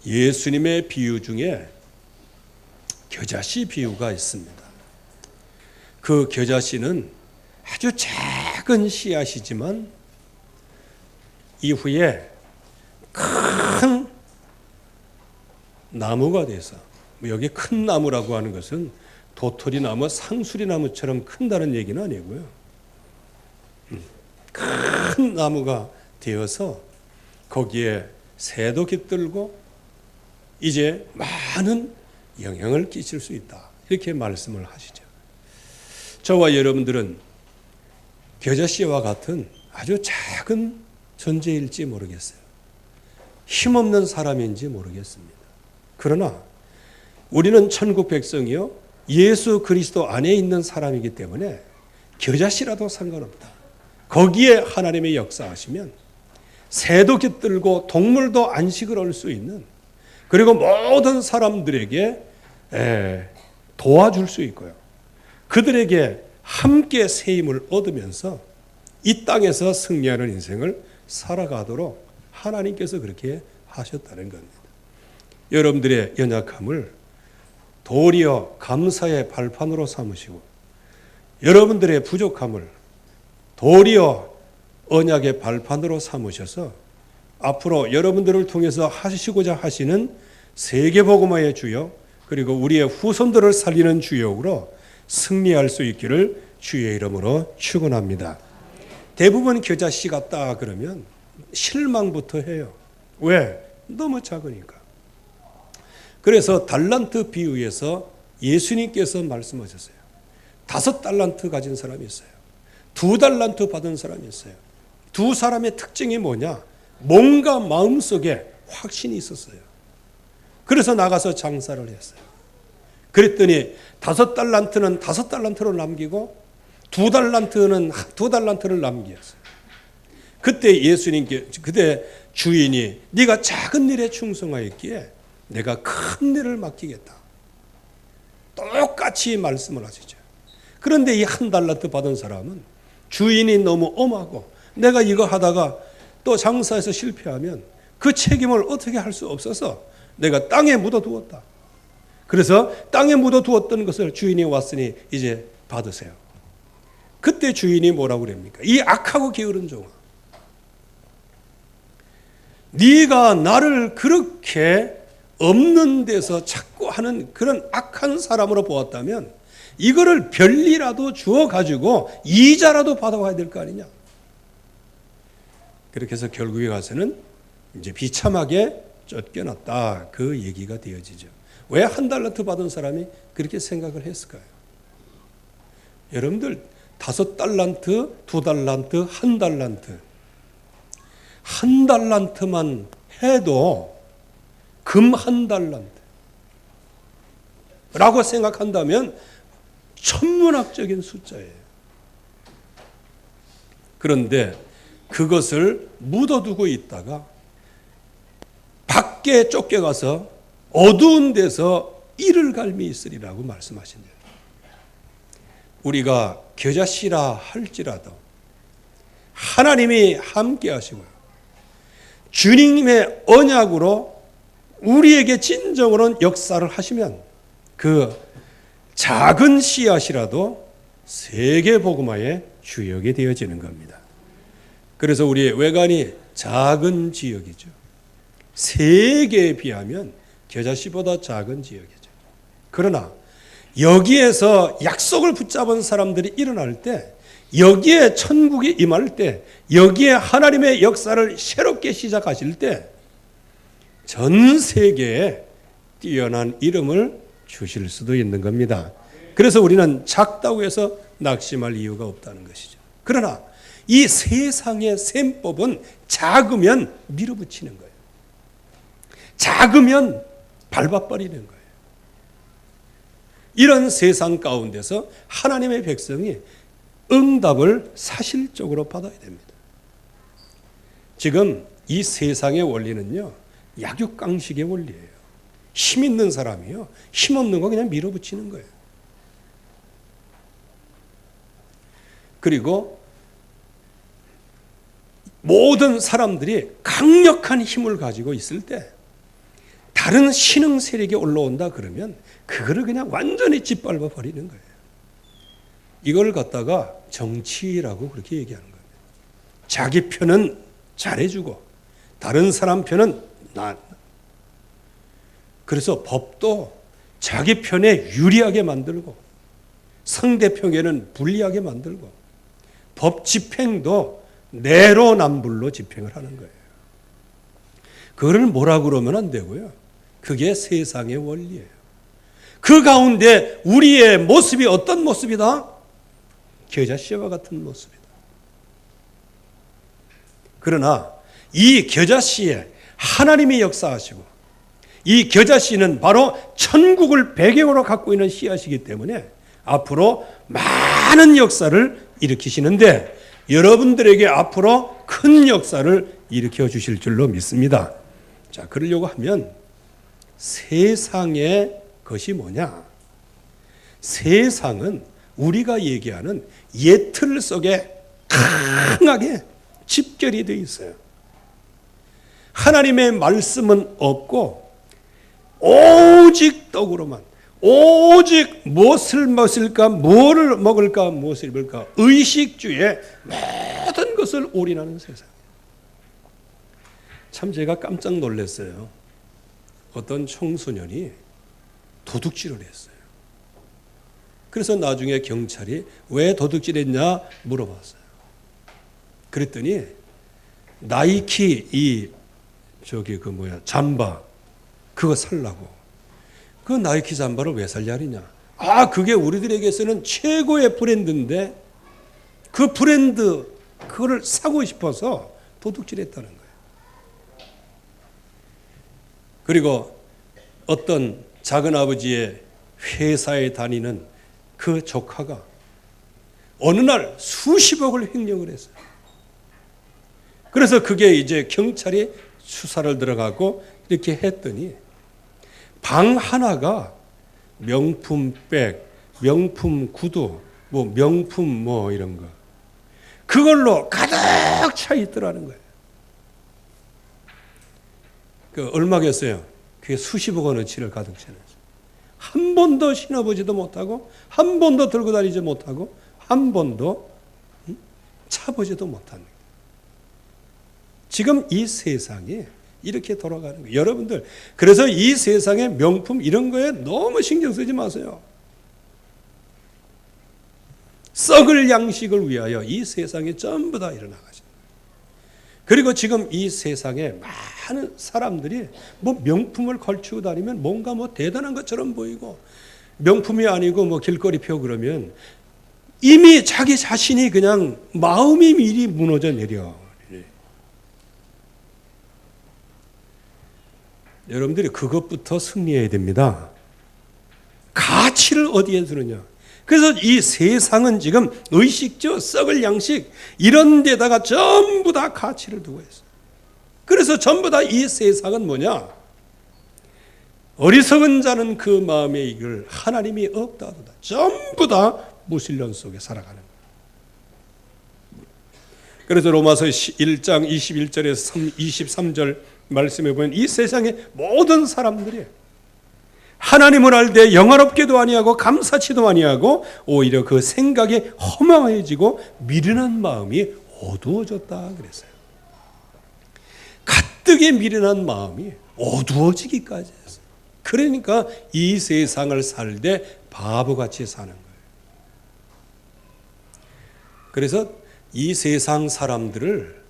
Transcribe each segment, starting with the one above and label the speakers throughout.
Speaker 1: 예수님의 비유 중에 겨자씨 비유가 있습니다. 그 겨자씨는 아주 작은 씨앗이지만 이후에 큰 나무가 돼서, 여기 큰 나무라고 하는 것은 도토리 나무, 상수리 나무처럼 큰다는 얘기는 아니고요. 큰 나무가 되어서 거기에 새도 깃들고 이제 많은 영향을 끼칠 수 있다, 이렇게 말씀을 하시죠. 저와 여러분들은 겨자씨와 같은 아주 작은 존재일지 모르겠어요. 힘없는 사람인지 모르겠습니다. 그러나 우리는 천국 백성이요, 예수 그리스도 안에 있는 사람이기 때문에 겨자씨라도 상관없다. 거기에 하나님의 역사하시면 새도 깃들고 동물도 안식을 얻을 수 있는, 그리고 모든 사람들에게 도와줄 수 있고요, 그들에게 함께 새 힘을 얻으면서 이 땅에서 승리하는 인생을 살아가도록 하나님께서 그렇게 하셨다는 겁니다. 여러분들의 연약함을 도리어 감사의 발판으로 삼으시고, 여러분들의 부족함을 도리어 언약의 발판으로 삼으셔서 앞으로 여러분들을 통해서 하시고자 하시는 세계복음화의 주역, 그리고 우리의 후손들을 살리는 주역으로 승리할 수 있기를 주의 이름으로 축원합니다. 대부분 겨자씨 같다 그러면 실망부터 해요. 왜? 너무 작으니까. 그래서 달란트 비유에서 예수님께서 말씀하셨어요. 5달란트 가진 사람이 있어요. 2달란트 받은 사람이 있어요. 두 사람의 특징이 뭐냐? 뭔가 마음속에 확신이 있었어요. 그래서 나가서 장사를 했어요. 그랬더니 5달란트는 5달란트로 남기고 2달란트는 2달란트를 남겼어요. 그때 주인이 네가 작은 일에 충성하였기에 내가 큰 일을 맡기겠다, 똑같이 말씀을 하시죠. 그런데 이 1달란트 받은 사람은 주인이 너무 엄하고 내가 이거 하다가 또 장사에서 실패하면 그 책임을 어떻게 할 수 없어서 내가 땅에 묻어두었다. 그래서 땅에 묻어두었던 것을 주인이 왔으니 이제 받으세요. 그때 주인이 뭐라고 그럽니까? 이 악하고 게으른 종아, 네가 나를 그렇게 없는 데서 찾고 하는 그런 악한 사람으로 보았다면 이거를 별리라도 주어가지고 이자라도 받아와야 될 거 아니냐. 그렇게 해서 결국에 가서는 이제 비참하게 쫓겨났다, 그 얘기가 되어지죠. 왜 1달란트 받은 사람이 그렇게 생각을 했을까요? 여러분들 5달란트, 2달란트, 1달란트, 1달란트만 해도 금 1달란트 라고 생각한다면 천문학적인 숫자예요. 그런데 그것을 묻어두고 있다가 밖에 쫓겨가서 어두운 데서 이를 갈미 있으리라고 말씀하신대요. 우리가 겨자씨라 할지라도 하나님이 함께 하시고요, 주님의 언약으로 우리에게 진정으로 역사를 하시면 그 작은 씨앗이라도 세계복음화의 주역이 되어지는 겁니다. 그래서 우리의 외관이 작은 지역이죠. 세계에 비하면 겨자씨보다 작은 지역이죠. 그러나 여기에서 약속을 붙잡은 사람들이 일어날 때, 여기에 천국이 임할 때, 여기에 하나님의 역사를 새롭게 시작하실 때 전 세계에 뛰어난 이름을 주실 수도 있는 겁니다. 그래서 우리는 작다고 해서 낙심할 이유가 없다는 것이죠. 그러나 이 세상의 셈법은 작으면 밀어붙이는 거예요. 작으면 밟아버리는 거예요. 이런 세상 가운데서 하나님의 백성이 응답을 사실적으로 받아야 됩니다. 지금 이 세상의 원리는요, 약육강식의 원리예요. 힘 있는 사람이요, 힘 없는 거 그냥 밀어붙이는 거예요. 그리고 모든 사람들이 강력한 힘을 가지고 있을 때 다른 신흥 세력이 올라온다 그러면 그거를 그냥 완전히 짓밟아 버리는 거예요. 이걸 갖다가 정치라고 그렇게 얘기하는 거예요. 자기 편은 잘해주고 다른 사람 편은 그래서 법도 자기 편에 유리하게 만들고 상대편에는 불리하게 만들고 법 집행도 내로남불로 집행을 하는 거예요. 그거를 뭐라 그러면 안 되고요. 그게 세상의 원리예요. 그 가운데 우리의 모습이 어떤 모습이다? 겨자씨와 같은 모습이다. 그러나 이 겨자씨에 하나님이 역사하시고 이 겨자씨는 바로 천국을 배경으로 갖고 있는 씨앗이기 때문에 앞으로 많은 역사를 일으키시는데 여러분들에게 앞으로 큰 역사를 일으켜 주실 줄로 믿습니다. 자, 그러려고 하면 세상의 것이 뭐냐? 세상은 우리가 얘기하는 옛틀 속에 강하게 집결이 되어 있어요. 하나님의 말씀은 없고 오직 떡으로만, 오직 무엇을 먹을까, 뭐를 먹을까, 무엇을 입을까, 의식주의 모든 것을 올인하는 세상. 참 제가 깜짝 놀랐어요. 어떤 청소년이 도둑질을 했어요. 그래서 나중에 경찰이 왜 도둑질했냐 물어봤어요. 그랬더니 나이키 잠바 그거 살라고. 그 나이키 잠바를 왜 살려느냐? 그게 우리들에게서는 최고의 브랜드인데 그 브랜드 그거를 사고 싶어서 도둑질했다는 거예요. 그리고 어떤 작은아버지의 회사에 다니는 그 조카가 어느 날 수십억을 횡령을 했어요. 그래서 그게 이제 경찰이 수사를 들어가고 이렇게 했더니 방 하나가 명품 백, 명품 구두, 명품 이런 거 그걸로 가득 차 있더라는 거예요. 그 얼마겠어요? 그게 수십억 원어치를 가득 차는. 한 번도 신어보지도 못하고 한 번도 들고 다니지 못하고 한 번도 차보지도 못하는 거예요. 지금 이 세상이 이렇게 돌아가는 거예요. 여러분들 그래서 이 세상의 명품 이런 거에 너무 신경 쓰지 마세요. 썩을 양식을 위하여 이 세상에 전부 다 일어나가시는 거예요. 그리고 지금 이 세상에 많은 사람들이 명품을 걸치고 다니면 뭔가 대단한 것처럼 보이고 명품이 아니고 길거리 펴 그러면 이미 자기 자신이 그냥 마음이 미리 무너져 내려. 여러분들이 그것부터 승리해야 됩니다. 가치를 어디에 두느냐. 그래서 이 세상은 지금 의식주, 썩을 양식 이런 데다가 전부 다 가치를 두고 있어요. 그래서 전부 다 이 세상은 뭐냐? 어리석은 자는 그 마음에 이걸 하나님이 없다 하도다. 전부 다 무신론 속에 살아가는 거예요. 그래서 로마서 1장 21절에서 23절 말씀해 보면 이 세상의 모든 사람들이 하나님을 알 때 영화롭게도 아니하고 감사치도 아니하고 오히려 그 생각이 허망해지고 미련한 마음이 어두워졌다 그랬어요. 가뜩이 미련한 마음이 어두워지기까지 했어요. 그러니까 이 세상을 살되 바보같이 사는 거예요. 그래서 이 세상 사람들을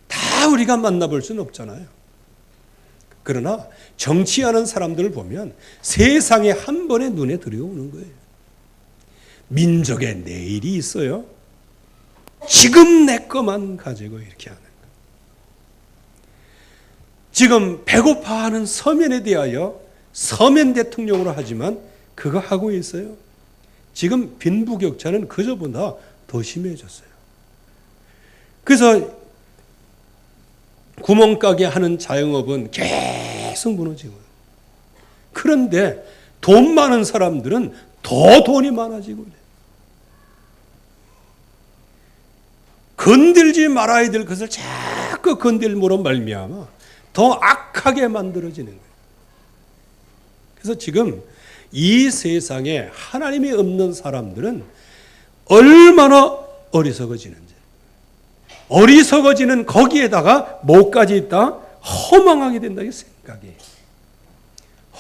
Speaker 1: 다 우리가 만나볼 수는 없잖아요. 그러나 정치하는 사람들을 보면 세상에 한 번에 눈에 들어오는 거예요. 민족의 내일이 있어요. 지금 내 것만 가지고 이렇게 하는 거예요. 지금 배고파하는 서면에 대하여 서면 대통령으로 하지만 그거 하고 있어요. 지금 빈부격차는 그저보다 더 심해졌어요. 그래서 구멍가게 하는 자영업은 계속 무너지고요. 그런데 돈 많은 사람들은 더 돈이 많아지고 그래요. 건들지 말아야 될 것을 자꾸 건들므로 말미암아 더 악하게 만들어지는 거예요. 그래서 지금 이 세상에 하나님이 없는 사람들은 얼마나 어리석어지는지, 어리석어지는 거기에다가 뭐까지 있다? 허망하게 된다. 이 생각이.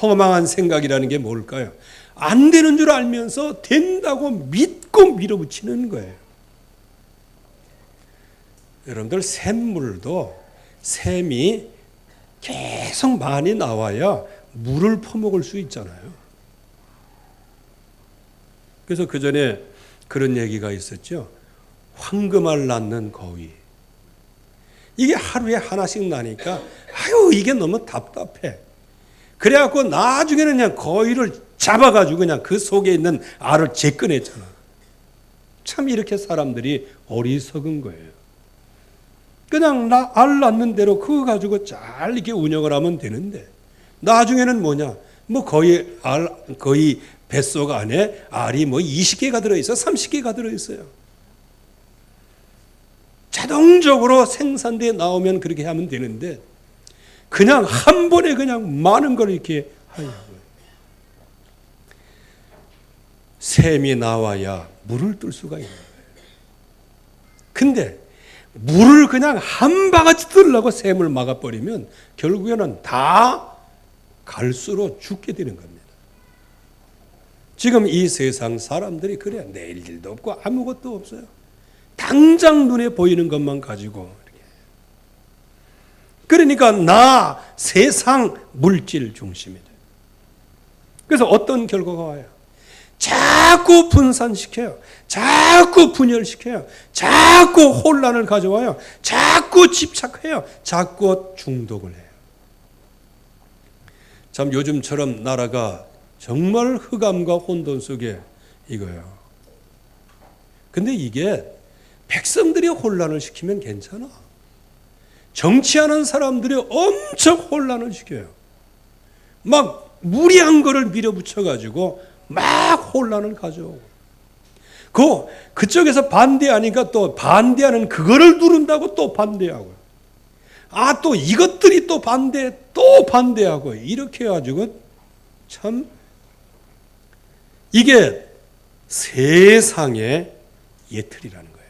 Speaker 1: 허망한 생각이라는 게 뭘까요? 안 되는 줄 알면서 된다고 믿고 밀어붙이는 거예요. 여러분들 샘물도 샘이 계속 많이 나와야 물을 퍼먹을 수 있잖아요. 그래서 그 전에 그런 얘기가 있었죠. 황금알 낳는 거위. 이게 하루에 하나씩 나니까 아유 이게 너무 답답해. 그래갖고 나중에는 그냥 거위를 잡아가지고 그냥 그 속에 있는 알을 재꺼냈잖아. 참 이렇게 사람들이 어리석은 거예요. 그냥 알 낳는 대로 그거 가지고 잘 이렇게 운영을 하면 되는데 나중에는 뭐냐? 뭐 거의 뱃속 안에 알이 뭐 20개가 들어있어, 30개가 들어있어요. 자동적으로 생산돼 나오면 그렇게 하면 되는데 그냥 한 번에 그냥 많은 걸 이렇게 하려고요. 샘이 나와야 물을 뜰 수가 있는 거예요. 근데 물을 그냥 한 바가지 뜨려고 샘을 막아버리면 결국에는 다 갈수록 죽게 되는 겁니다. 지금 이 세상 사람들이 그래요. 내일 일도 없고 아무것도 없어요. 당장 눈에 보이는 것만 가지고. 그러니까 나 세상 물질 중심이다. 그래서 어떤 결과가 와요? 자꾸 분산시켜요. 자꾸 분열시켜요. 자꾸 혼란을 가져와요. 자꾸 집착해요. 자꾸 중독을 해요. 참 요즘처럼 나라가 정말 흑암과 혼돈 속에 이거예요. 근데 이게 백성들이 혼란을 시키면 괜찮아. 정치하는 사람들이 엄청 혼란을 시켜요. 막 무리한 거를 밀어붙여가지고 막 혼란을 가져오고. 그쪽에서 반대하니까 또 반대하는 그거를 누른다고 또 반대하고. 또 이것들이 또 반대하고. 이렇게 해가지고 참 이게 세상의 예틀이라는 거예요.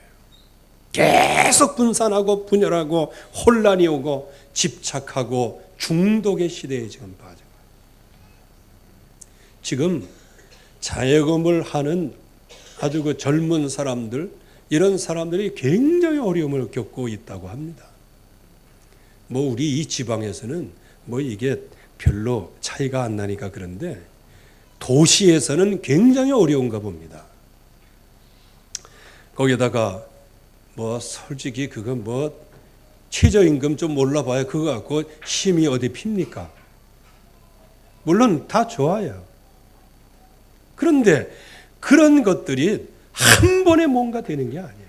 Speaker 1: 계속 분산하고 분열하고 혼란이 오고 집착하고 중독의 시대에 지금 빠져. 지금 자영업을 하는 아주 그 젊은 사람들, 이런 사람들이 굉장히 어려움을 겪고 있다고 합니다. 뭐 우리 이 지방에서는 뭐 이게 별로 차이가 안 나니까 그런데 도시에서는 굉장히 어려운가 봅니다. 거기다가 뭐 솔직히 그거 뭐 최저임금 좀 올라봐야 그거 갖고 힘이 어디 핍니까? 물론 다 좋아요. 그런데 그런 것들이 한 번에 뭔가 되는 게 아니에요.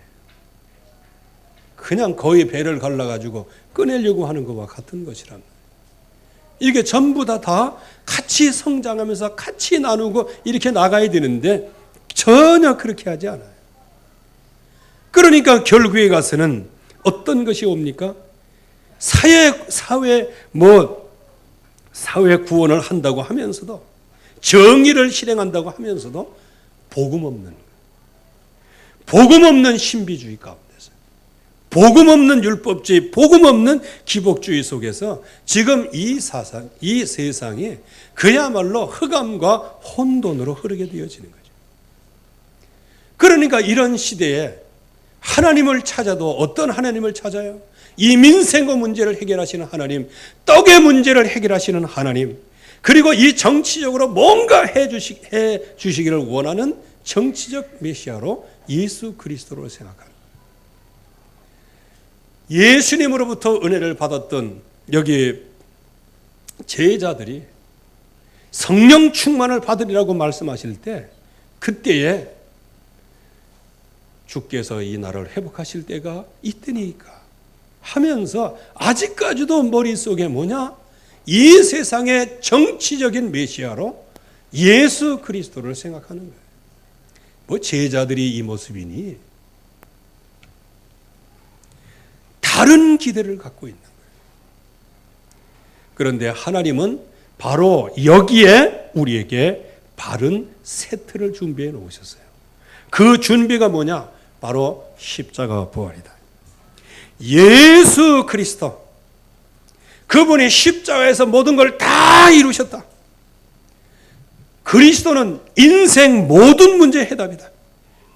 Speaker 1: 그냥 거의 배를 갈라가지고 꺼내려고 하는 것과 같은 것이란 말이에요. 이게 전부 다 같이 성장하면서 같이 나누고 이렇게 나가야 되는데 전혀 그렇게 하지 않아요. 그러니까 결국에 가서는 어떤 것이 옵니까? 사회 구원을 한다고 하면서도 정의를 실행한다고 하면서도 복음 없는 신비주의 가운데서, 복음 없는 율법주의, 복음 없는 기복주의 속에서 지금 이 세상이 그야말로 흑암과 혼돈으로 흐르게 되어지는 거죠. 그러니까 이런 시대에 하나님을 찾아도 어떤 하나님을 찾아요? 이 민생의 문제를 해결하시는 하나님, 떡의 문제를 해결하시는 하나님, 그리고 이 정치적으로 뭔가 해 주시기를 원하는 정치적 메시아로 예수 그리스도를 생각합니다. 예수님으로부터 은혜를 받았던 여기 제자들이 성령 충만을 받으리라고 말씀하실 때 그때에 주께서 이 나라를 회복하실 때가 이때니까 하면서 아직까지도 머릿속에 뭐냐? 이 세상의 정치적인 메시아로 예수 그리스도를 생각하는 거예요. 뭐 제자들이 이 모습이니 다른 기대를 갖고 있는 거예요. 그런데 하나님은 바로 여기에 우리에게 바른 세트를 준비해 놓으셨어요. 그 준비가 뭐냐? 바로 십자가 부활이다. 예수 그리스도, 그분이 십자가에서 모든 걸 다 이루셨다. 그리스도는 인생 모든 문제의 해답이다.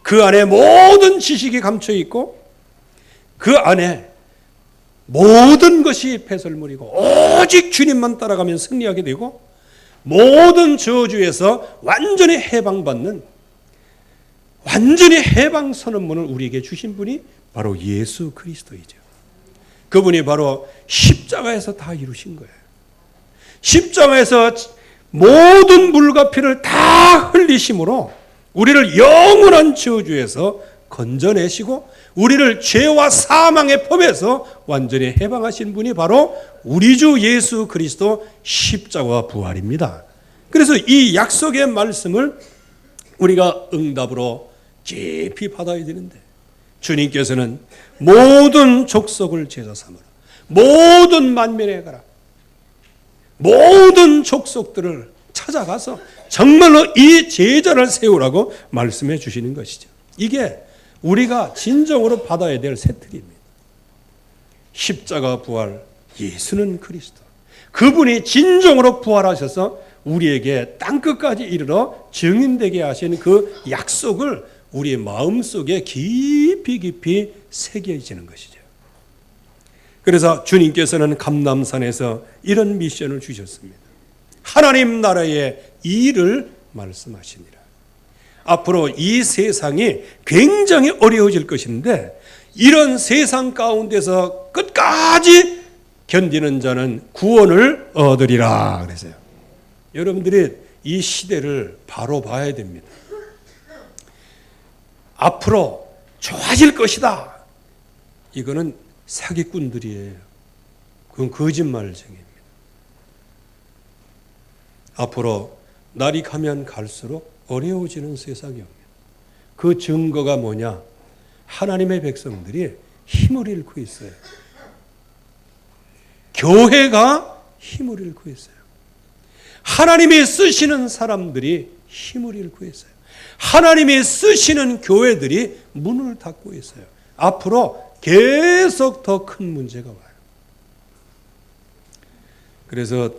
Speaker 1: 그 안에 모든 지식이 감춰 있고 그 안에 모든 것이 배설물이고 오직 주님만 따라가면 승리하게 되고 모든 저주에서 완전히 해방받는, 완전히 해방 선언문을 우리에게 주신 분이 바로 예수 그리스도이죠. 그분이 바로 십자가에서 다 이루신 거예요. 십자가에서 모든 물과 피를 다 흘리심으로 우리를 영원한 저주에서 건져내시고 우리를 죄와 사망의 법에서 완전히 해방하신 분이 바로 우리 주 예수 그리스도 십자가 부활입니다. 그래서 이 약속의 말씀을 우리가 응답으로 깊이 받아야 되는데, 주님께서는 모든 족속을 제자 삼으라, 모든 만민에 가라, 모든 족속들을 찾아가서 정말로 이 제자를 세우라고 말씀해 주시는 것이죠. 이게 우리가 진정으로 받아야 될 세트입니다. 십자가 부활, 예수는 그리스도. 그분이 진정으로 부활하셔서 우리에게 땅끝까지 이르러 증인되게 하신 그 약속을 우리의 마음속에 깊이 깊이 새겨지는 것이죠. 그래서 주님께서는 감람산에서 이런 미션을 주셨습니다. 하나님 나라의 일을 말씀하시니라. 앞으로 이 세상이 굉장히 어려워질 것인데 이런 세상 가운데서 끝까지 견디는 자는 구원을 얻으리라 그랬어요. 여러분들이 이 시대를 바로 봐야 됩니다. 앞으로 좋아질 것이다. 이거는 사기꾼들이에요. 그건 거짓말쟁이입니다. 앞으로 날이 가면 갈수록 어려워지는 세상이 옵니다. 그 증거가 뭐냐? 하나님의 백성들이 힘을 잃고 있어요. 교회가 힘을 잃고 있어요. 하나님이 쓰시는 사람들이 힘을 잃고 있어요. 하나님이 쓰시는 교회들이 문을 닫고 있어요. 앞으로 계속 더 큰 문제가 와요. 그래서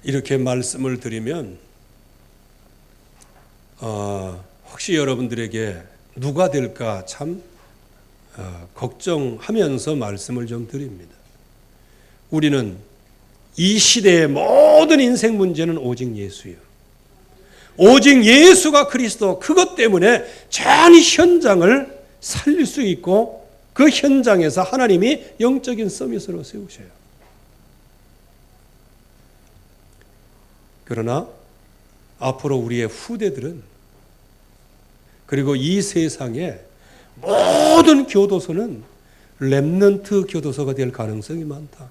Speaker 1: 이렇게 말씀을 드리면 혹시 여러분들에게 누가 될까 참 걱정하면서 말씀을 좀 드립니다. 우리는 이 시대의 모든 인생 문제는 오직 예수예요. 오직 예수가 그리스도, 그것 때문에 전 현장을 살릴 수 있고 그 현장에서 하나님이 영적인 서밋으로 세우셔요. 그러나 앞으로 우리의 후대들은, 그리고 이 세상의 모든 교도소는 렘넌트 교도소가 될 가능성이 많다.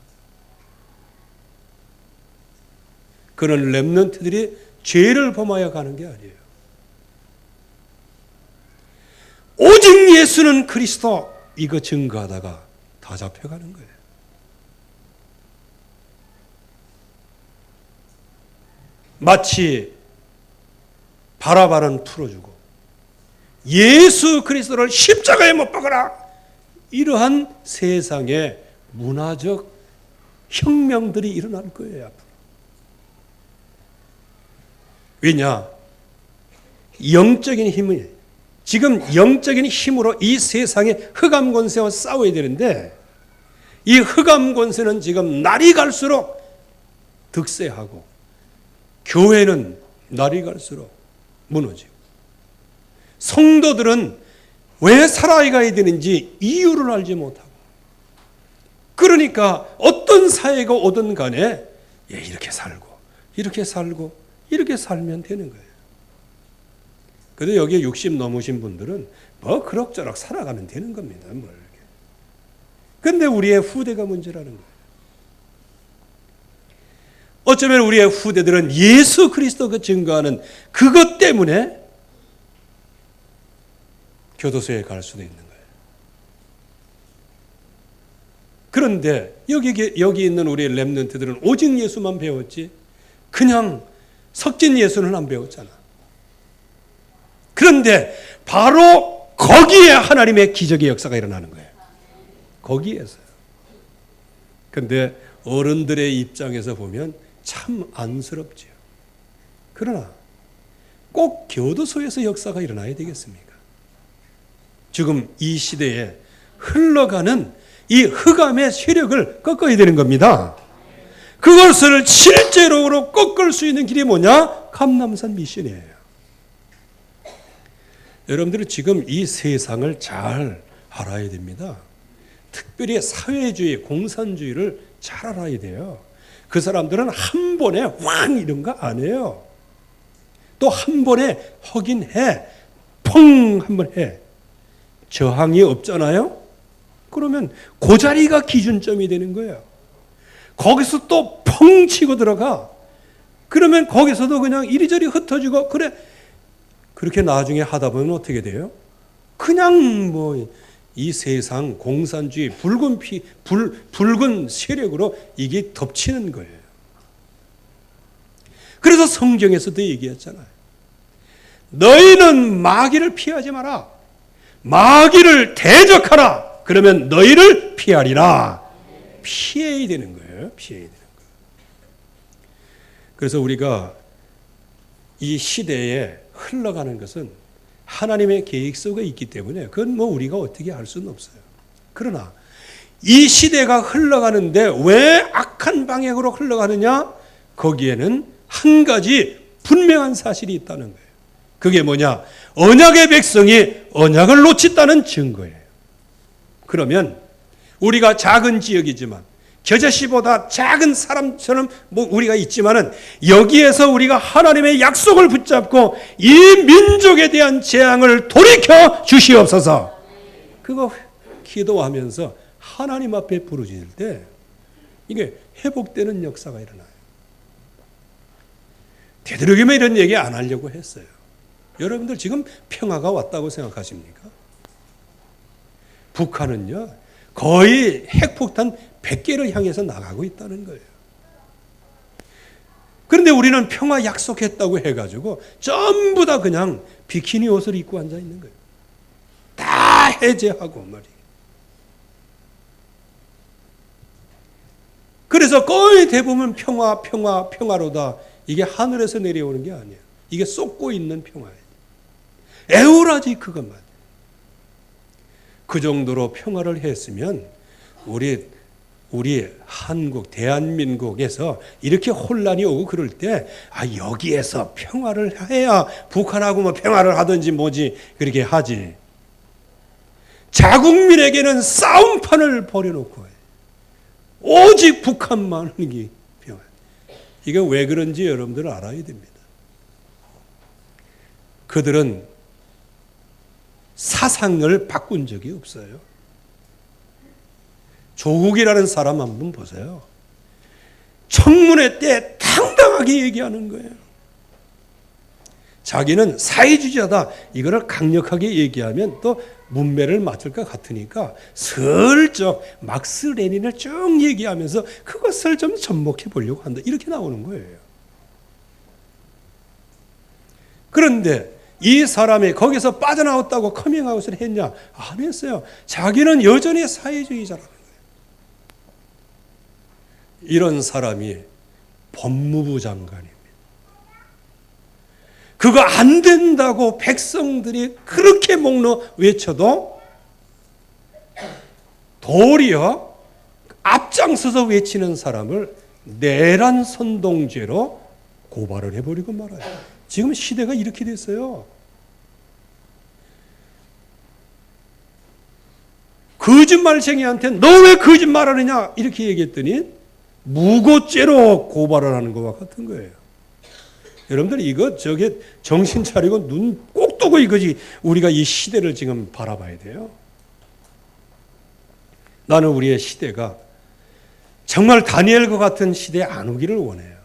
Speaker 1: 그런 렘넌트들이 죄를 범하여 가는 게 아니에요. 오직 예수는 그리스도, 이거 증거하다가 다 잡혀가는 거예요. 마치 바라바는 풀어주고 예수 그리스도를 십자가에 못 박아라, 이러한 세상의 문화적 혁명들이 일어날 거예요. 앞으로. 왜냐? 영적인 힘이, 지금 영적인 힘으로 이 세상의 흑암 권세와 싸워야 되는데 이 흑암 권세는 지금 날이 갈수록 득세하고 교회는 날이 갈수록 무너지고 성도들은 왜 살아가야 되는지 이유를 알지 못하고, 그러니까 어떤 사회가 오든 간에 이렇게 살고 이렇게 살고 이렇게 살면 되는 거예요. 그런데 여기에 60 넘으신 분들은 뭐 그럭저럭 살아가면 되는 겁니다. 그런데 우리의 후대가 문제라는 거예요. 어쩌면 우리의 후대들은 예수 그리스도가 증거하는 그것 때문에 교도소에 갈 수도 있는 거예요. 그런데 여기 있는 우리 렘넌트들은 오직 예수만 배웠지 그냥 섞인 예수는 안 배웠잖아. 그런데 바로 거기에 하나님의 기적의 역사가 일어나는 거예요. 거기에서요. 그런데 어른들의 입장에서 보면 참 안쓰럽지요. 그러나 꼭 교도소에서 역사가 일어나야 되겠습니까? 지금 이 시대에 흘러가는 이 흑암의 세력을 꺾어야 되는 겁니다. 그것을 실제로 꺾을 수 있는 길이 뭐냐? 감람산 미션이에요. 여러분들은 지금 이 세상을 잘 알아야 됩니다. 특별히 사회주의, 공산주의를 잘 알아야 돼요. 그 사람들은 한 번에 왕 이런 거 안 해요. 또 한 번에 하긴 해. 펑 한 번 해. 저항이 없잖아요. 그러면 그 자리가 기준점이 되는 거예요. 거기서 또 펑 치고 들어가. 그러면 거기서도 그냥 이리저리 흩어지고 그래. 그렇게 나중에 하다 보면 어떻게 돼요? 그냥 뭐 이 세상 공산주의 붉은 세력으로 이게 덮치는 거예요. 그래서 성경에서도 얘기했잖아요. 너희는 마귀를 피하지 마라. 마귀를 대적하라. 그러면 너희를 피하리라. 피해야 되는 거예요. 피해야 되는 거예요. 그래서 우리가 이 시대에 흘러가는 것은 하나님의 계획 속에 있기 때문에 그건 뭐 우리가 어떻게 할 수는 없어요. 그러나 이 시대가 흘러가는데 왜 악한 방향으로 흘러가느냐? 거기에는 한 가지 분명한 사실이 있다는 거예요. 그게 뭐냐? 언약의 백성이 언약을 놓쳤다는 증거예요. 그러면 우리가 작은 지역이지만 겨자씨보다 작은 사람처럼 뭐 우리가 있지만은 여기에서 우리가 하나님의 약속을 붙잡고 이 민족에 대한 재앙을 돌이켜 주시옵소서. 그거 기도하면서 하나님 앞에 부르짖을 때 이게 회복되는 역사가 일어나요. 되도록이면 이런 얘기 안 하려고 했어요. 여러분들 지금 평화가 왔다고 생각하십니까? 북한은요 거의 핵폭탄 100개를 향해서 나가고 있다는 거예요. 그런데 우리는 평화 약속했다고 해가지고 전부 다 그냥 비키니 옷을 입고 앉아 있는 거예요. 다 해제하고 말이에요. 그래서 거의 대부분 평화로다. 이게 하늘에서 내려오는 게 아니에요. 이게 쏟고 있는 평화예요. 에우라지 그것만. 그 정도로 평화를 했으면 우리 한국, 대한민국에서 이렇게 혼란이 오고 그럴 때, 여기에서 평화를 해야 북한하고 뭐 평화를 하든지 뭐지, 그렇게 하지. 자국민에게는 싸움판을 벌여놓고, 오직 북한만 이게 평화. 이게 왜 그런지 여러분들은 알아야 됩니다. 그들은 사상을 바꾼 적이 없어요. 조국이라는 사람 한 분 보세요. 청문회 때 당당하게 얘기하는 거예요. 자기는 사회주의자다. 이거를 강력하게 얘기하면 또 문매를 맞을 것 같으니까 슬쩍 막스 레닌을 쭉 얘기하면서 그것을 좀 접목해 보려고 한다. 이렇게 나오는 거예요. 그런데 이 사람이 거기서 빠져나왔다고 커밍아웃을 했냐? 안 했어요. 자기는 여전히 사회주의자라는 거예요. 이런 사람이 법무부 장관입니다. 그거 안 된다고 백성들이 그렇게 목로 외쳐도 도리어 앞장서서 외치는 사람을 내란 선동죄로 고발을 해버리고 말아요. 지금 시대가 이렇게 됐어요. 거짓말쟁이한테 너 왜 거짓말하느냐 이렇게 얘기했더니 무고죄로 고발을 하는 것과 같은 거예요. 여러분들 이거 저게 정신 차리고 눈 꼭 뜨고 이거지 우리가 이 시대를 지금 바라봐야 돼요. 나는 우리의 시대가 정말 다니엘과 같은 시대에 안 오기를 원해요.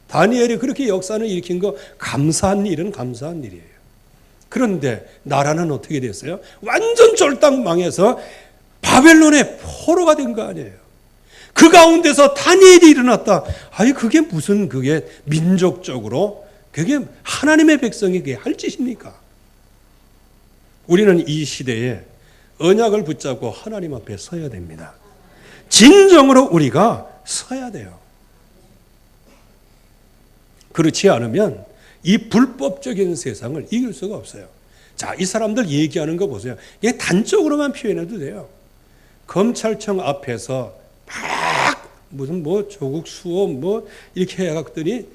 Speaker 1: 다니엘이 그렇게 역사를 일으킨 거 감사한 일은 감사한 일이에요. 그런데 나라는 어떻게 됐어요? 완전 쫄딱 망해서 바벨론의 포로가 된 거 아니에요. 그 가운데서 다니엘이 일어났다. 아니 그게 무슨 그게 민족적으로 그게 하나님의 백성이 그게 할 짓입니까? 우리는 이 시대에 언약을 붙잡고 하나님 앞에 서야 됩니다. 진정으로 우리가 서야 돼요. 그렇지 않으면 이 불법적인 세상을 이길 수가 없어요. 자, 이 사람들 얘기하는 거 보세요. 이게 단적으로만 표현해도 돼요. 검찰청 앞에서 막 무슨 뭐 조국 수호 뭐 이렇게 해갔더니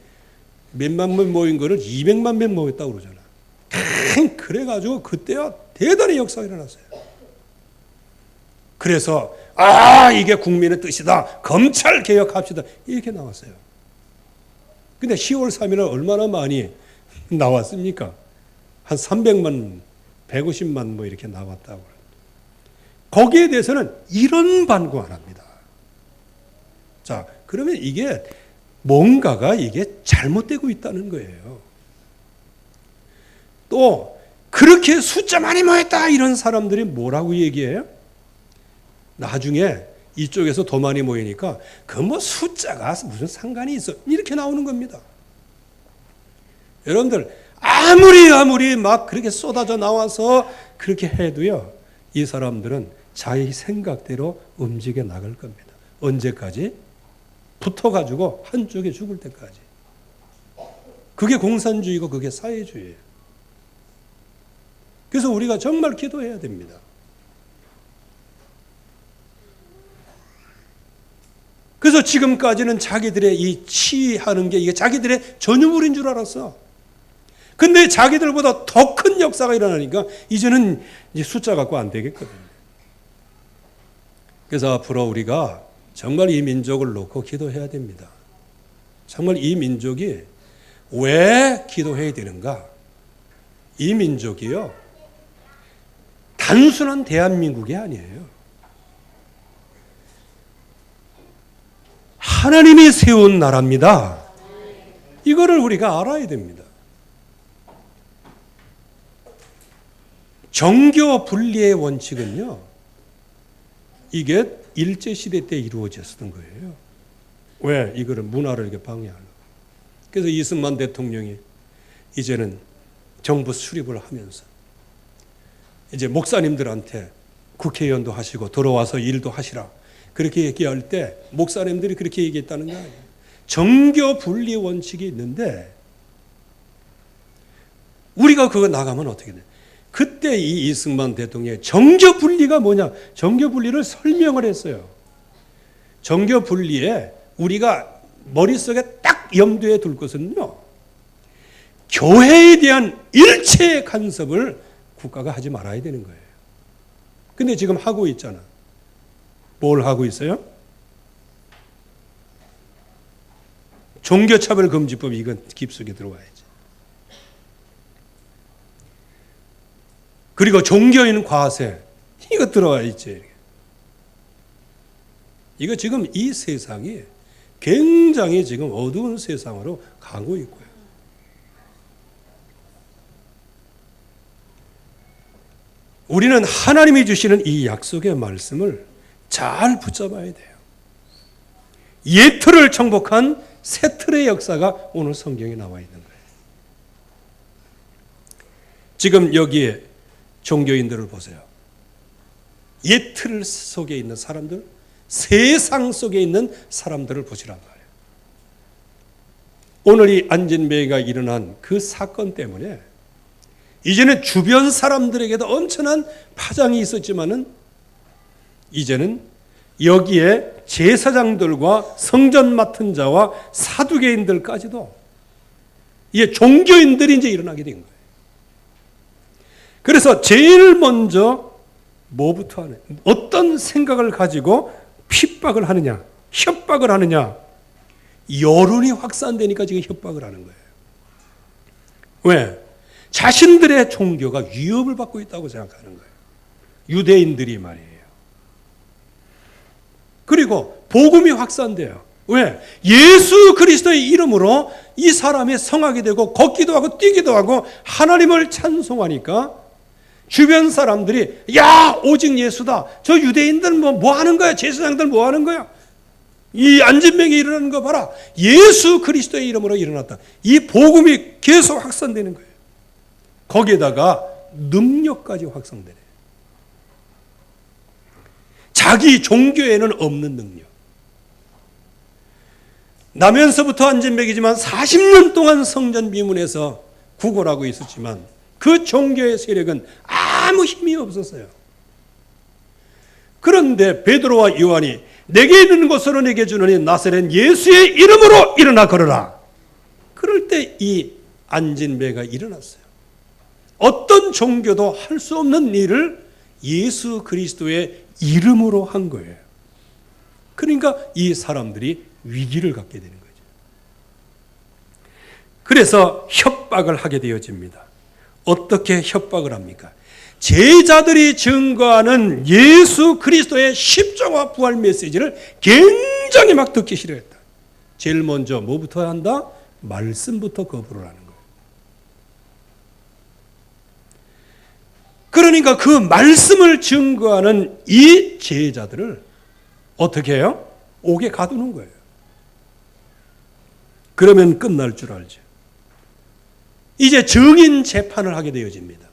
Speaker 1: 몇만 명 모인 거를 200만 명 모였다고 그러잖아. 그래가지고 그때야 대단히 역사가 일어났어요. 그래서 이게 국민의 뜻이다. 검찰 개혁합시다. 이렇게 나왔어요. 근데 10월 3일에 얼마나 많이 나왔습니까? 한 300만, 150만 뭐 이렇게 나왔다고. 거기에 대해서는 이런 반구 안 합니다. 자, 그러면 이게 뭔가가 이게 잘못되고 있다는 거예요. 또 그렇게 숫자 많이 모였다 이런 사람들이 뭐라고 얘기해요? 나중에 이쪽에서 더 많이 모이니까 그 뭐 숫자가 무슨 상관이 있어 이렇게 나오는 겁니다. 여러분들 아무리 막 그렇게 쏟아져 나와서 그렇게 해도요, 이 사람들은 자기 생각대로 움직여 나갈 겁니다. 언제까지? 붙어가지고 한쪽에 죽을 때까지. 그게 공산주의고 그게 사회주의예요. 그래서 우리가 정말 기도해야 됩니다. 그래서 지금까지는 자기들의 이 치하는 게 이게 자기들의 전유물인 줄 알았어. 근데 자기들보다 더 큰 역사가 일어나니까 이제는 이제 숫자 갖고 안 되겠거든요. 그래서 앞으로 우리가 정말 이 민족을 놓고 기도해야 됩니다. 정말 이 민족이 왜 기도해야 되는가? 이 민족이요, 단순한 대한민국이 아니에요. 하나님이 세운 나라입니다. 이거를 우리가 알아야 됩니다. 정교 분리의 원칙은요, 이게 일제시대 때 이루어졌던 거예요. 왜? 이거를 문화를 이렇게 방해하려고. 그래서 이승만 대통령이 이제는 정부 수립을 하면서 이제 목사님들한테 국회의원도 하시고 들어와서 일도 하시라. 그렇게 얘기할 때 목사님들이 그렇게 얘기했다는 거 아니에요. 정교 분리 원칙이 있는데 우리가 그거 나가면 어떻게 돼? 그때 이 이승만 대통령의 정교 분리가 뭐냐? 정교 분리를 설명을 했어요. 정교 분리에 우리가 머릿속에 딱 염두에 둘 것은요, 교회에 대한 일체 간섭을 국가가 하지 말아야 되는 거예요. 근데 지금 하고 있잖아. 뭘 하고 있어요? 종교차별금지법, 이건 깊숙이 들어와야지. 그리고 종교인 과세, 이거 들어와 있지. 이거 지금 이 세상이 굉장히 지금 어두운 세상으로 가고 있고요. 우리는 하나님이 주시는 이 약속의 말씀을 잘 붙잡아야 돼요. 옛 틀을 정복한 새 틀의 역사가 오늘 성경에 나와 있는 거예요. 지금 여기에 종교인들을 보세요. 옛 틀 속에 있는 사람들, 세상 속에 있는 사람들을 보시란 말이에요. 오늘 이 안진뱅이가 일어난 그 사건 때문에 이제는 주변 사람들에게도 엄청난 파장이 있었지만은 이제는 여기에 제사장들과 성전 맡은 자와 사두개인들까지도 이게 종교인들이 이제 일어나게 된 거예요. 그래서 제일 먼저 뭐부터 하냐? 어떤 생각을 가지고 핍박을 하느냐? 협박을 하느냐? 여론이 확산되니까 지금 협박을 하는 거예요. 왜? 자신들의 종교가 위협을 받고 있다고 생각하는 거예요. 유대인들이 말이에요. 그리고 복음이 확산돼요. 왜? 예수 그리스도의 이름으로 이 사람이 성하게 되고 걷기도 하고 뛰기도 하고 하나님을 찬송하니까 주변 사람들이 야 오직 예수다. 저 유대인들 뭐 하는 거야? 제사장들 뭐 하는 거야? 이 안진병이 일어나는 거 봐라. 예수 그리스도의 이름으로 일어났다. 이 복음이 계속 확산되는 거예요. 거기에다가 능력까지 확산되네. 자기 종교에는 없는 능력. 나면서부터 안진병이지만 40년 동안 성전 비문에서 구걸하고 있었지만 그 종교의 세력은 아무 힘이 없었어요. 그런데 베드로와 요한이 내게 있는 것으로 내게 주노니 나사렛 예수의 이름으로 일어나 걸어라. 그럴 때 이 안진뱅이가 일어났어요. 어떤 종교도 할 수 없는 일을 예수 그리스도의 이름으로 한 거예요. 그러니까 이 사람들이 위기를 갖게 되는 거죠. 그래서 협박을 하게 되어집니다. 어떻게 협박을 합니까? 제자들이 증거하는 예수 그리스도의 십자가 부활 메시지를 굉장히 막 듣기 싫어했다. 제일 먼저 뭐부터 한다? 말씀부터 거부를 하는 거예요. 그러니까 그 말씀을 증거하는 이 제자들을 어떻게 해요? 옥에 가두는 거예요. 그러면 끝날 줄 알죠. 이제 증인 재판을 하게 되어집니다.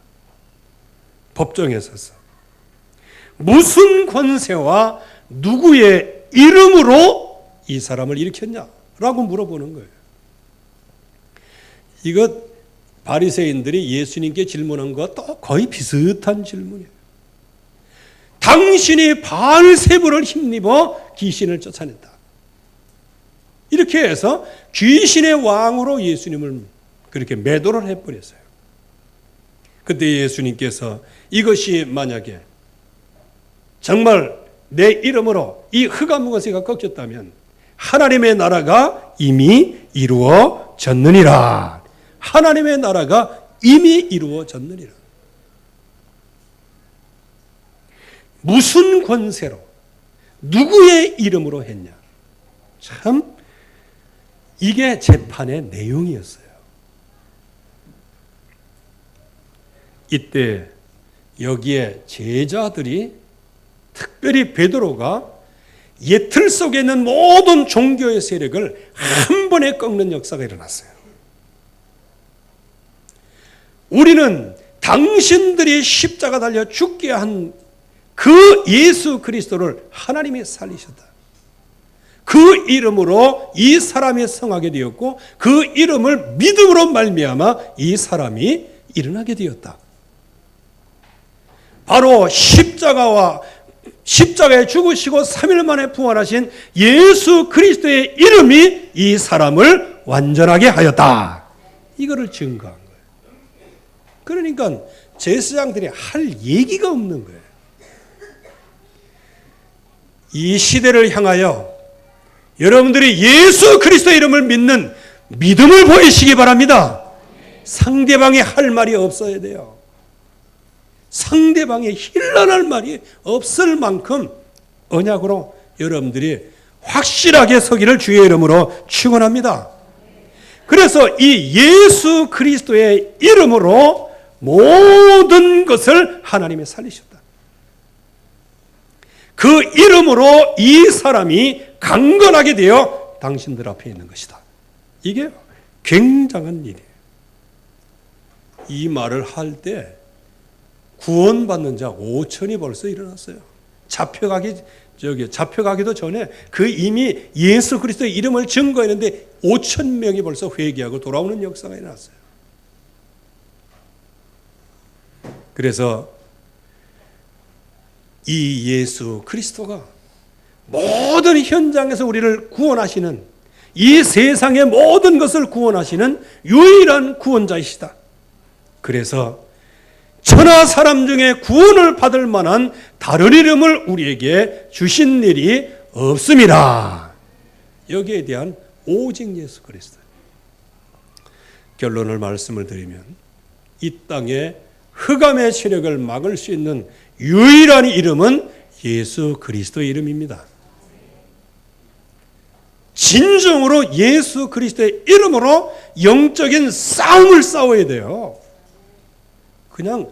Speaker 1: 법정에 서서 무슨 권세와 누구의 이름으로 이 사람을 일으켰냐라고 물어보는 거예요. 이것 바리새인들이 예수님께 질문한 것과 거의 비슷한 질문이에요. 당신이 바알세불을 힘입어 귀신을 쫓아냈다. 이렇게 해서 귀신의 왕으로 예수님을 그렇게 매도를 해버렸어요. 그때 예수님께서 이것이 만약에 정말 내 이름으로 이 흑암무거새가 꺾였다면 하나님의 나라가 이미 이루어졌느니라. 하나님의 나라가 이미 이루어졌느니라. 무슨 권세로 누구의 이름으로 했냐. 참 이게 재판의 내용이었어요. 이때 여기에 제자들이 특별히 베드로가 예틀 속에 있는 모든 종교의 세력을 한 번에 꺾는 역사가 일어났어요. 우리는 당신들이 십자가 달려 죽게 한 그 예수 그리스도를 하나님이 살리셨다. 그 이름으로 이 사람이 성하게 되었고 그 이름을 믿음으로 말미암아 이 사람이 일어나게 되었다. 바로 십자가에 죽으시고 3일 만에 부활하신 예수 그리스도의 이름이 이 사람을 완전하게 하였다. 이거를 증거한 거예요. 그러니까 제사장들이 할 얘기가 없는 거예요. 이 시대를 향하여 여러분들이 예수 그리스도의 이름을 믿는 믿음을 보이시기 바랍니다. 상대방이 할 말이 없어야 돼요. 상대방이 힐난할 말이 없을 만큼 언약으로 여러분들이 확실하게 서기를 주의 이름으로 축원합니다. 그래서 이 예수 그리스도의 이름으로 모든 것을 하나님이 살리셨다. 그 이름으로 이 사람이 강건하게 되어 당신들 앞에 있는 것이다. 이게 굉장한 일이에요. 이 말을 할 때 구원받는 자 5천이 벌써 일어났어요. 잡혀가기도 전에 그 이미 예수 그리스도의 이름을 증거했는데 5천 명이 벌써 회개하고 돌아오는 역사가 일어났어요. 그래서 이 예수 그리스도가 모든 현장에서 우리를 구원하시는, 이 세상의 모든 것을 구원하시는 유일한 구원자이시다. 그래서 천하 사람 중에 구원을 받을 만한 다른 이름을 우리에게 주신 일이 없습니다. 여기에 대한 오직 예수 그리스도. 결론을 말씀을 드리면 이 땅에 흑암의 세력을 막을 수 있는 유일한 이름은 예수 그리스도의 이름입니다. 진정으로 예수 그리스도의 이름으로 영적인 싸움을 싸워야 돼요. 그냥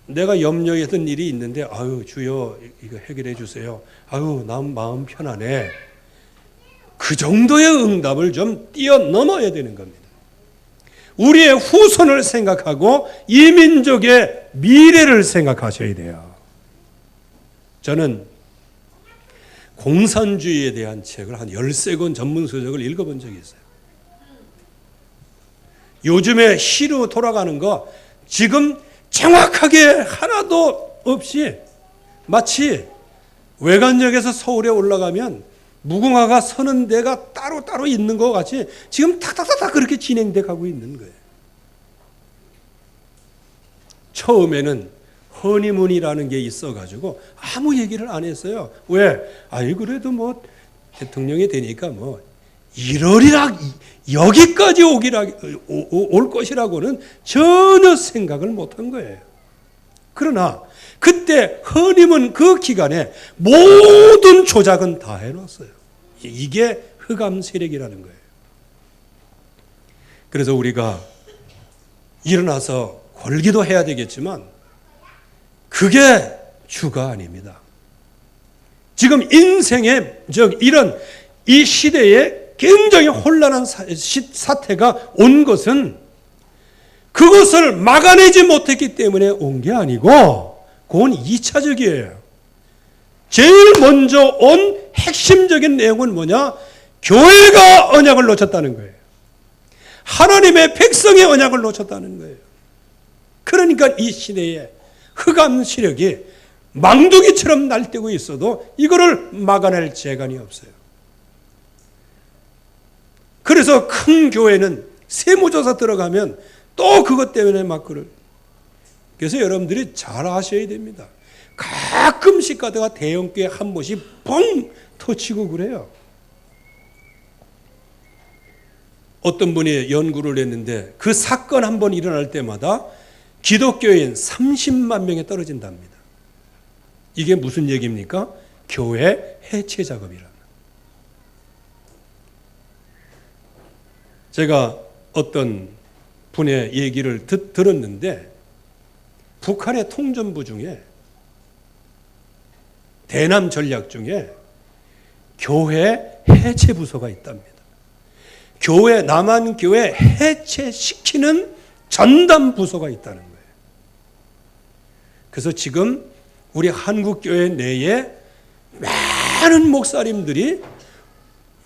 Speaker 1: 내가 염려했던 일이 있는데 아유 주여 이거 해결해 주세요. 아유 난 마음 편하네. 그 정도의 응답을 좀 뛰어넘어야 되는 겁니다. 우리의 후손을 생각하고 이 민족의 미래를 생각하셔야 돼요. 저는 공산주의에 대한 책을 한 13권 전문 서적을 읽어본 적이 있어요. 요즘에 시로 돌아가는 거 지금 정확하게 하나도 없이 마치 외관역에서 서울에 올라가면 무궁화가 서는 데가 따로따로 있는 것 같이 지금 탁탁탁탁 그렇게 진행돼 가고 있는 거예요. 처음에는 허니문이라는 게 있어가지고 아무 얘기를 안 했어요. 왜? 아이 그래도 뭐 대통령이 되니까 뭐 1월이라 여기까지 올 것이라고는 전혀 생각을 못한 거예요. 그러나 그때 허니문 그 기간에 모든 조작은 다 해놨어요. 이게 흑암 세력이라는 거예요. 그래서 우리가 일어나서 걸기도 해야 되겠지만 그게 주가 아닙니다. 지금 인생의 이런 이 시대에 굉장히 혼란한 사태가 온 것은 그것을 막아내지 못했기 때문에 온 게 아니고 그건 2차적이에요. 제일 먼저 온 핵심적인 내용은 뭐냐? 교회가 언약을 놓쳤다는 거예요. 하나님의 백성의 언약을 놓쳤다는 거예요. 그러니까 이 시대에 흑암 세력이 망둥이처럼 날뛰고 있어도 이거를 막아낼 재간이 없어요. 그래서 큰 교회는 세무조사 들어가면 또 그것 때문에 막 그럴. 그래서 여러분들이 잘 아셔야 됩니다. 가끔씩 가다가 대형교회 한 번씩 뻥 터치고 그래요. 어떤 분이 연구를 했는데 그 사건 한 번 일어날 때마다 기독교인 30만 명이 떨어진답니다. 이게 무슨 얘기입니까? 교회 해체 작업이라. 제가 어떤 분의 얘기를 들었는데 북한의 통전부 중에 대남 전략 중에 교회 해체 부서가 있답니다. 교회 남한 교회 해체시키는 전담 부서가 있다는 거예요. 그래서 지금 우리 한국 교회 내에 많은 목사님들이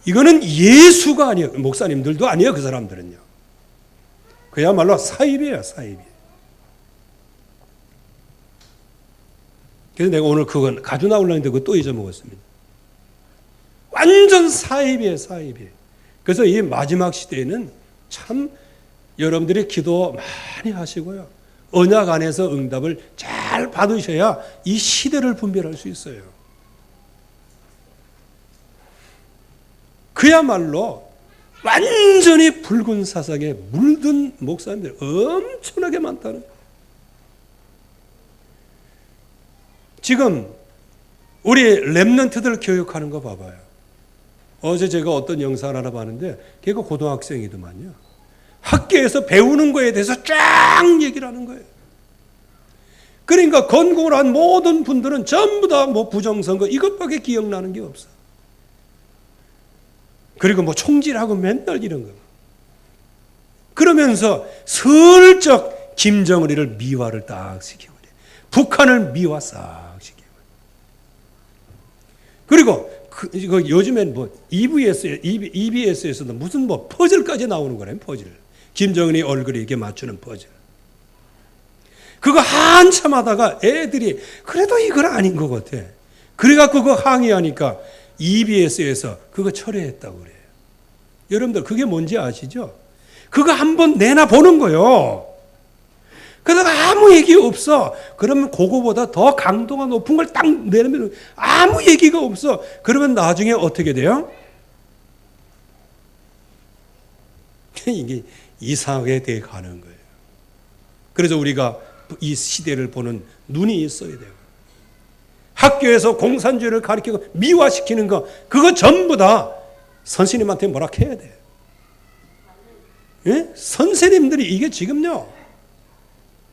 Speaker 1: 이거는 예수가 아니에요. 목사님들도 아니에요. 그 사람들은요. 그야말로 사입이에요. 사입이. 그래서 내가 오늘 그건 가져 나오려고 했는데 그거 또 잊어먹었습니다. 완전 사입이에요. 사입이. 그래서 이 마지막 시대에는 참 여러분들이 기도 많이 하시고요. 언약 안에서 응답을 잘 받으셔야 이 시대를 분별할 수 있어요. 그야말로 완전히 붉은 사상에 물든 목사님들 엄청나게 많다는 거예요. 지금 우리 랩런트들 교육하는 거 봐봐요. 어제 제가 어떤 영상을 하나 봤는데 걔가 고등학생이더만요. 학교에서 배우는 거에 대해서 쫙 얘기를 하는 거예요. 그러니까 건국을 한 모든 분들은 전부 다 뭐 부정선거 이것밖에 기억나는 게 없어. 그리고 뭐 총질하고 맨날 이런 거. 그러면서 슬쩍 김정은이를 미화를 딱 시키고 그래. 북한을 미화 싹 시키고. 그리고 요즘엔 뭐 EBS에서도 무슨 뭐 퍼즐까지 나오는 거래. 퍼즐. 김정은이 얼굴에 이렇게 맞추는 퍼즐. 그거 한참 하다가 애들이 그래도 이건 아닌 것 같아. 그래갖고 그거 항의하니까 EBS에서 그거 철회했다고 그래요. 여러분들 그게 뭔지 아시죠? 그거 한번 내놔보는 거요. 그러다가 아무 얘기 없어. 그러면 그거보다 더 강도가 높은 걸 딱 내면 아무 얘기가 없어. 그러면 나중에 어떻게 돼요? 이게 이상하게 돼 가는 거예요. 그래서 우리가 이 시대를 보는 눈이 있어야 돼요. 학교에서 공산주의를 가르치고 미화시키는 거 그거 전부 다 선생님한테 뭐라 해야 돼. 예? 선생님들이 이게 지금요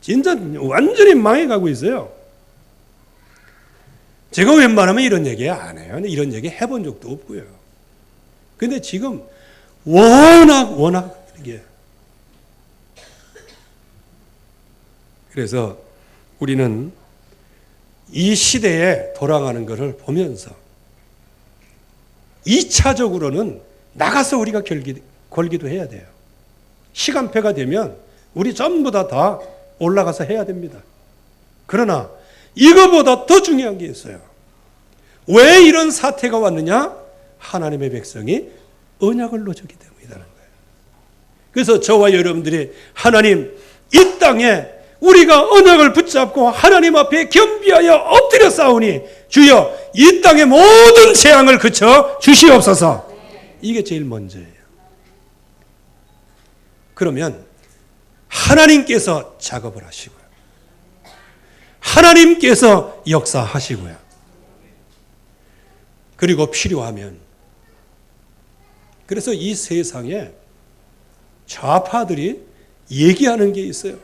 Speaker 1: 진짜 완전히 망해가고 있어요. 제가 웬만하면 이런 얘기 안 해요. 이런 얘기 해본 적도 없고요. 근데 지금 워낙 이게. 그래서 우리는 이 시대에 돌아가는 것을 보면서 2차적으로는 나가서 우리가 걸기도 해야 돼요. 시간표가 되면 우리 전부 다 올라가서 해야 됩니다. 그러나 이거보다 더 중요한 게 있어요. 왜 이런 사태가 왔느냐? 하나님의 백성이 언약을 어겼기 때문이라는 거예요. 그래서 저와 여러분들이 하나님 이 땅에 우리가 언약을 붙잡고 하나님 앞에 겸비하여 엎드려 싸우니 주여 이 땅의 모든 재앙을 그쳐 주시옵소서. 이게 제일 먼저예요. 그러면 하나님께서 작업을 하시고요. 하나님께서 역사하시고요. 그리고 필요하면 그래서 이 세상에 좌파들이 얘기하는 게 있어요.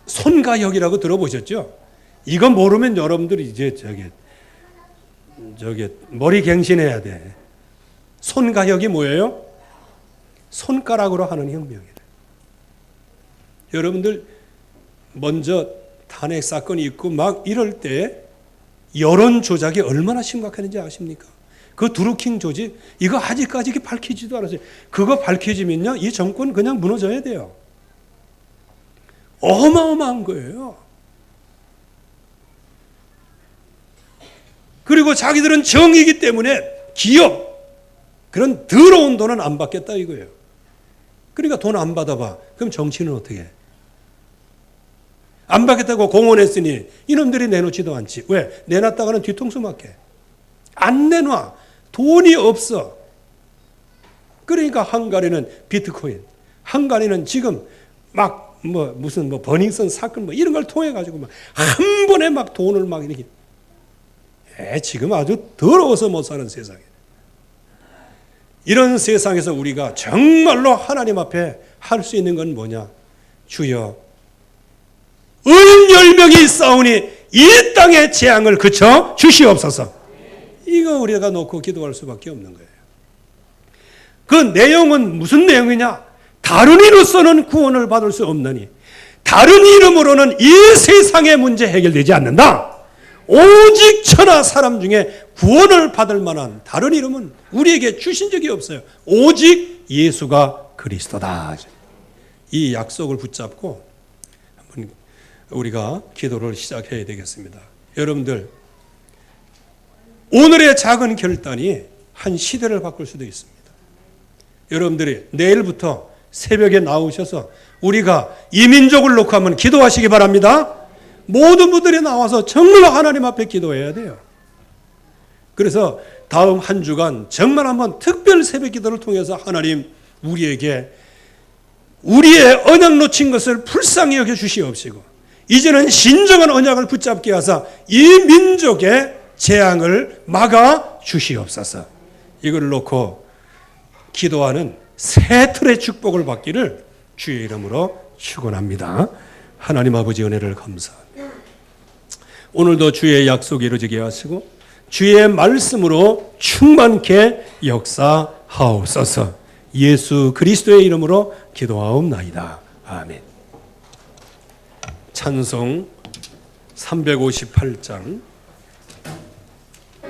Speaker 1: 손가역이라고 들어보셨죠? 이거 모르면 여러분들이 이제 저기 머리 갱신해야 돼. 손가역이 뭐예요? 손가락으로 하는 혁명이에요. 여러분들 먼저 탄핵 사건이 있고 막 이럴 때 여론 조작이 얼마나 심각했는지 아십니까? 그 드루킹 조직 이거 아직까지 밝히지도 않았어요. 그거 밝혀지면요 이 정권 그냥 무너져야 돼요. 어마어마한 거예요. 그리고 자기들은 정의이기 때문에 기업 그런 더러운 돈은 안 받겠다 이거예요. 그러니까 돈 안 받아봐. 그럼 정치는 어떻게 해? 안 받겠다고 공언했으니 이놈들이 내놓지도 않지. 왜? 내놨다가는 뒤통수 맞게. 안 내놔. 돈이 없어. 그러니까 헝가리는 비트코인. 헝가리는 지금 막 무슨 버닝썬 사건 이런 걸 통해 가지고 막 한 번에 막 돈을 막 이렇게. 지금 아주 더러워서 못 사는 세상에. 이런 세상에서 우리가 정말로 하나님 앞에 할 수 있는 건 뭐냐? 주여 은 10명이 싸우니 이 땅의 재앙을 그쳐 주시옵소서. 이거 우리가 놓고 기도할 수밖에 없는 거예요. 그 내용은 무슨 내용이냐? 다른 이로서는 구원을 받을 수 없느니 다른 이름으로는 이 세상의 문제 해결되지 않는다. 오직 천하 사람 중에 구원을 받을 만한 다른 이름은 우리에게 주신 적이 없어요. 오직 예수가 그리스도다. 이 약속을 붙잡고 한번 우리가 기도를 시작해야 되겠습니다. 여러분들 오늘의 작은 결단이 한 시대를 바꿀 수도 있습니다. 여러분들이 내일부터 새벽에 나오셔서 우리가 이 민족을 놓고 한번 기도하시기 바랍니다. 모든 분들이 나와서 정말 하나님 앞에 기도해야 돼요. 그래서 다음 한 주간 정말 한번 특별 새벽 기도를 통해서 하나님 우리에게 우리의 언약 놓친 것을 불쌍히 여겨 주시옵시고 이제는 신정한 언약을 붙잡게 하사 이 민족의 재앙을 막아 주시옵소서. 이걸 놓고 기도하는 새 틀의 축복을 받기를 주의 이름으로 축원합니다. 하나님 아버지 은혜를 감사합니다. 오늘도 주의 약속이 이루어지게 하시고 주의 말씀으로 충만케 역사하옵소서. 예수 그리스도의 이름으로 기도하옵나이다. 아멘. 찬송 358장